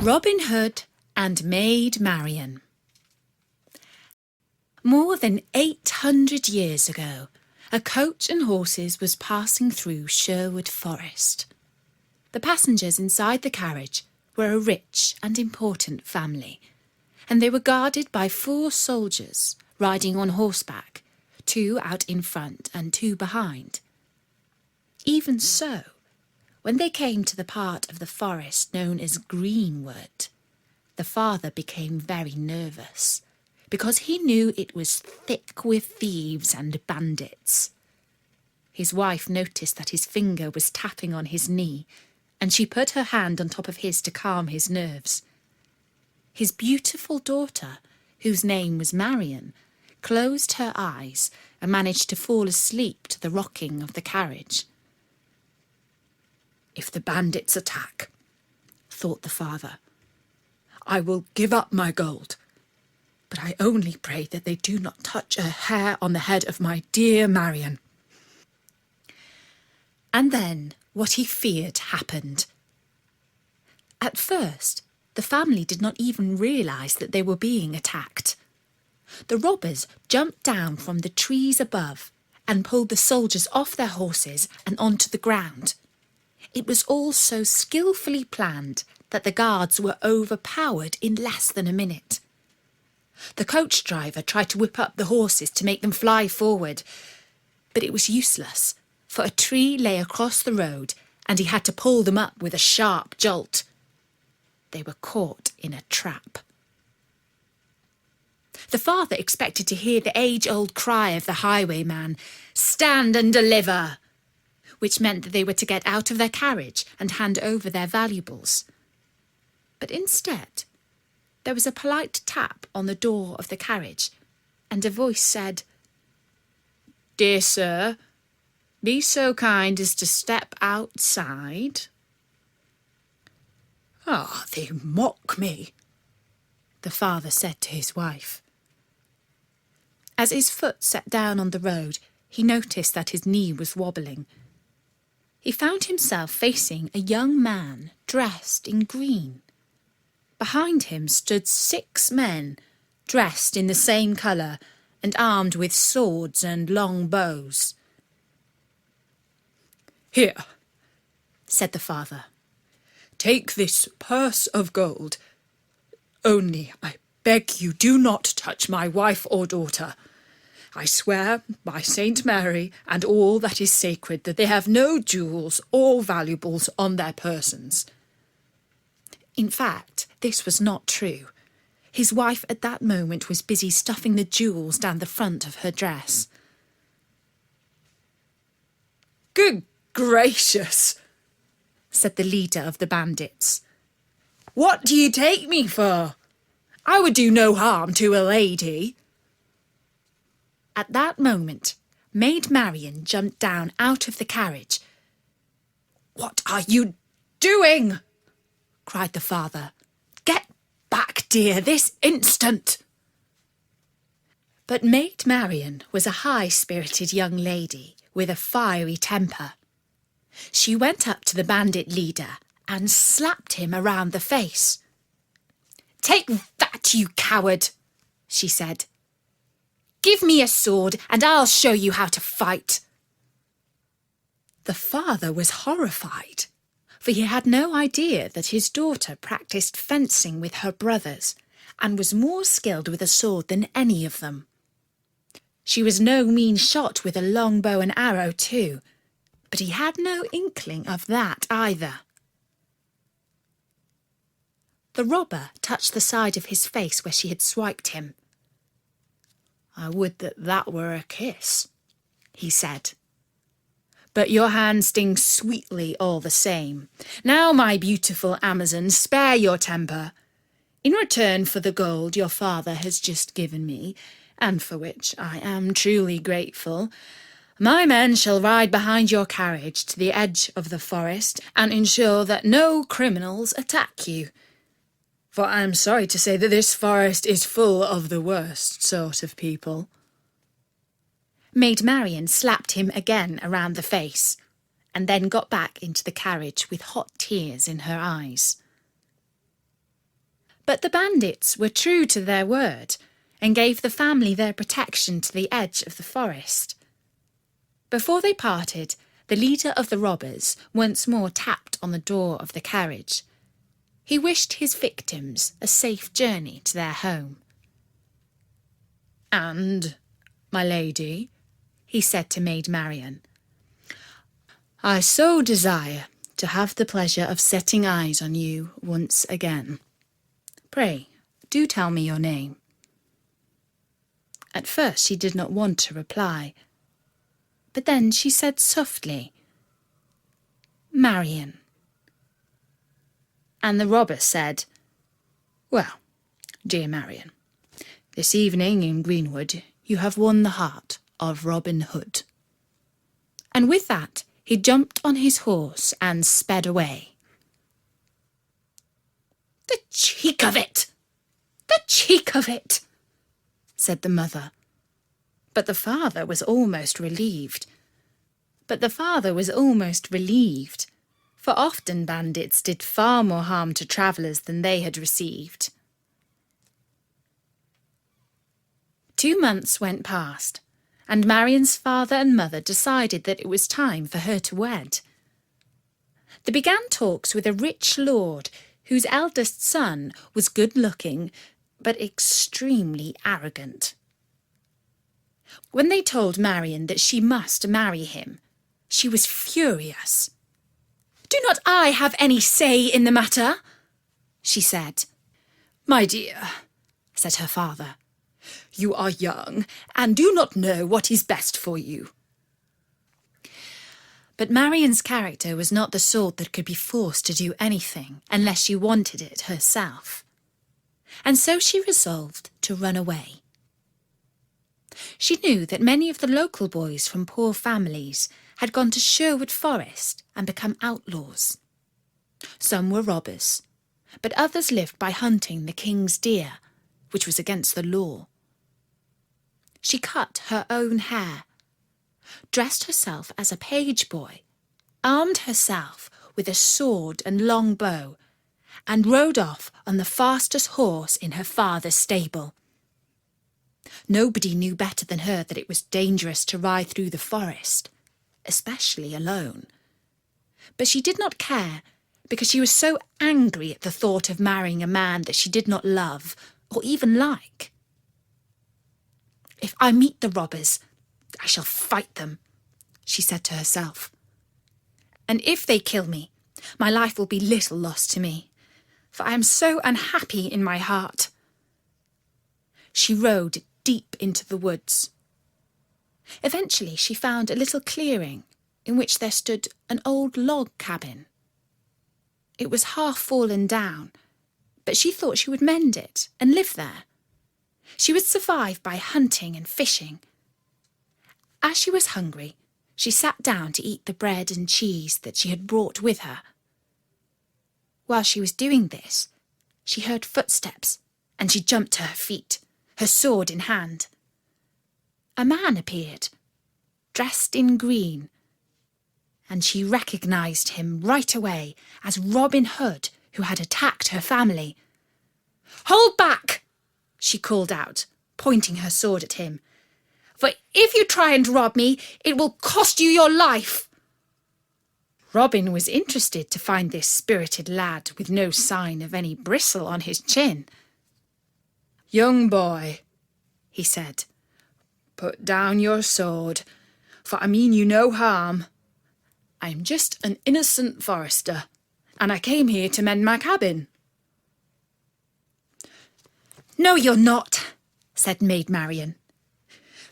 Robin Hood and Maid Marian. More than 800 years ago, a coach and horses was passing through Sherwood Forest. The passengers inside the carriage were a rich and important family, and they were guarded by 4 soldiers riding on horseback, 2 out in front and 2 behind. Even so, when they came to the part of the forest known as Greenwood, the father became very nervous, because he knew it was thick with thieves and bandits. His wife noticed that his finger was tapping on his knee, and she put her hand on top of his to calm his nerves. His beautiful daughter, whose name was Marian, closed her eyes and managed to fall asleep to the rocking of the carriage. "If the bandits attack," thought the father, "I will give up my gold. But I only pray that they do not touch a hair on the head of my dear Marian." And then what he feared happened. At first, the family did not even realise that they were being attacked. The robbers jumped down from the trees above and pulled the soldiers off their horses and onto the ground. It was all so skillfully planned that the guards were overpowered in less than a minute. The coach driver tried to whip up the horses to make them fly forward, but it was useless, for a tree lay across the road and he had to pull them up with a sharp jolt. They were caught in a trap. The father expected to hear the age-old cry of the highwayman, "Stand and deliver!" which meant that they were to get out of their carriage and hand over their valuables. But instead, there was a polite tap on the door of the carriage, and a voice said, "Dear sir, be so kind as to step outside." "Ah, they mock me," the father said to his wife. As his foot set down on the road, he noticed that his knee was wobbling. He found himself facing a young man dressed in green. Behind him stood 6 men, dressed in the same colour and armed with swords and long bows. "Here," said the father, "take this purse of gold. Only, I beg you, do not touch my wife or daughter. I swear by Saint Mary and all that is sacred that they have no jewels or valuables on their persons." In fact, this was not true. His wife at that moment was busy stuffing the jewels down the front of her dress. "Good gracious," said the leader of the bandits. "What do you take me for? I would do no harm to a lady." At that moment, Maid Marian jumped down out of the carriage. "What are you doing?" cried the father. "Get back, dear, this instant!" But Maid Marian was a high-spirited young lady with a fiery temper. She went up to the bandit leader and slapped him around the face. "Take that, you coward," she said. "Give me a sword and I'll show you how to fight." The father was horrified, for he had no idea that his daughter practised fencing with her brothers and was more skilled with a sword than any of them. She was no mean shot with a long bow and arrow too, but he had no inkling of that either. The robber touched the side of his face where she had swiped him. "I would that that were a kiss," he said. "But your hand stings sweetly all the same. Now, my beautiful Amazon, spare your temper. In return for the gold your father has just given me, and for which I am truly grateful, my men shall ride behind your carriage to the edge of the forest and ensure that no criminals attack you. For I am sorry to say that this forest is full of the worst sort of people." Maid Marian slapped him again around the face, and then got back into the carriage with hot tears in her eyes. But the bandits were true to their word and gave the family their protection to the edge of the forest. Before they parted, the leader of the robbers once more tapped on the door of the carriage. He wished his victims a safe journey to their home. "And, my lady," he said to Maid Marian, "I so desire to have the pleasure of setting eyes on you once again. Pray, do tell me your name." At first she did not want to reply, but then she said softly, "Marian." And the robber said, "Well, dear Marian, this evening in Greenwood you have won the heart of Robin Hood." And with that he jumped on his horse and sped away. "The cheek of it! The cheek of it!" said the mother. But the father was almost relieved. For often bandits did far more harm to travellers than they had received. 2 months went past, and Marian's father and mother decided that it was time for her to wed. They began talks with a rich lord whose eldest son was good-looking but extremely arrogant. When they told Marian that she must marry him, she was furious. "Do not I have any say in the matter?" she said. "My dear," said her father, "you are young and do not know what is best for you." But Marian's character was not the sort that could be forced to do anything unless she wanted it herself. And so she resolved to run away. She knew that many of the local boys from poor families had gone to Sherwood Forest and become outlaws. Some were robbers, but others lived by hunting the king's deer, which was against the law. She cut her own hair, dressed herself as a page boy, armed herself with a sword and long bow, and rode off on the fastest horse in her father's stable. Nobody knew better than her that it was dangerous to ride through the forest, especially alone. But she did not care, because she was so angry at the thought of marrying a man that she did not love or even like. "If I meet the robbers, I shall fight them," she said to herself. "And if they kill me, my life will be little loss to me, for I am so unhappy in my heart." She rode deep into the woods. Eventually she found a little clearing in which there stood an old log cabin. It was half fallen down, but she thought she would mend it and live there. She would survive by hunting and fishing. As she was hungry, she sat down to eat the bread and cheese that she had brought with her. While she was doing this, she heard footsteps, and she jumped to her feet, her sword in hand. A man appeared, dressed in green, and she recognised him right away as Robin Hood, who had attacked her family. "Hold back!" she called out, pointing her sword at him. "For if you try and rob me, it will cost you your life." Robin was interested to find this spirited lad with no sign of any bristle on his chin. "Young boy," he said, "put down your sword, for I mean you no harm. I am just an innocent forester, and I came here to mend my cabin." "No, you're not," said Maid Marian.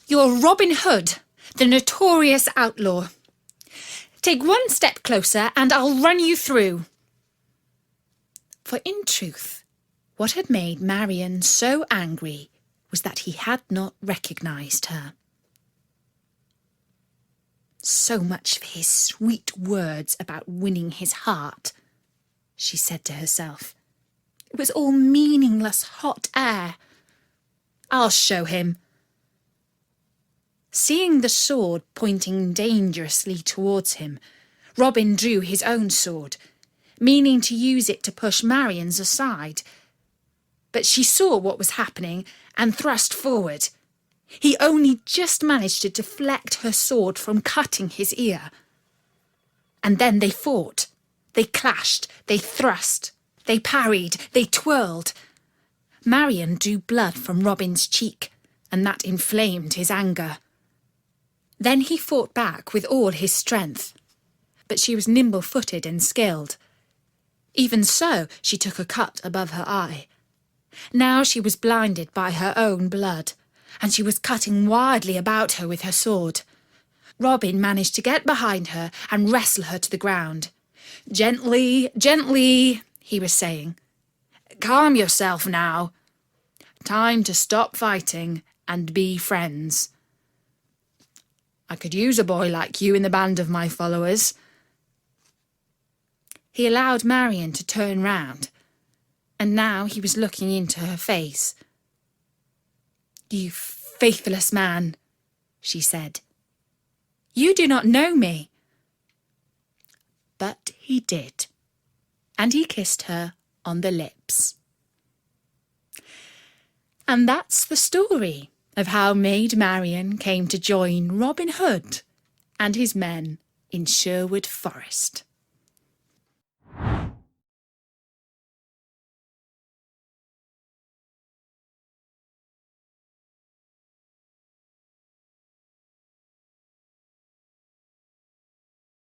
"You're Robin Hood, the notorious outlaw. Take one step closer and I'll run you through." For in truth, what had made Marian so angry was that he had not recognised her. "So much for his sweet words about winning his heart," she said to herself. "It was all meaningless hot air. I'll show him." Seeing the sword pointing dangerously towards him, Robin drew his own sword, meaning to use it to push Marian's aside. but she saw what was happening and thrust forward. He only just managed to deflect her sword from cutting his ear. And then they fought. They clashed, they thrust, they parried, they twirled. Marian drew blood from Robin's cheek, and that inflamed his anger. Then he fought back with all his strength. But she was nimble-footed and skilled. Even so, she took a cut above her eye. Now she was blinded by her own blood, and she was cutting wildly about her with her sword. Robin managed to get behind her and wrestle her to the ground. "Gently, gently," he was saying. "Calm yourself now. Time to stop fighting and be friends. I could use a boy like you in the band of my followers." He allowed Marian to turn round, and now he was looking into her face. "You faithless man," she said. "You do not know me." But he did, and he kissed her on the lips. And that's the story of how Maid Marian came to join Robin Hood and his men in Sherwood Forest.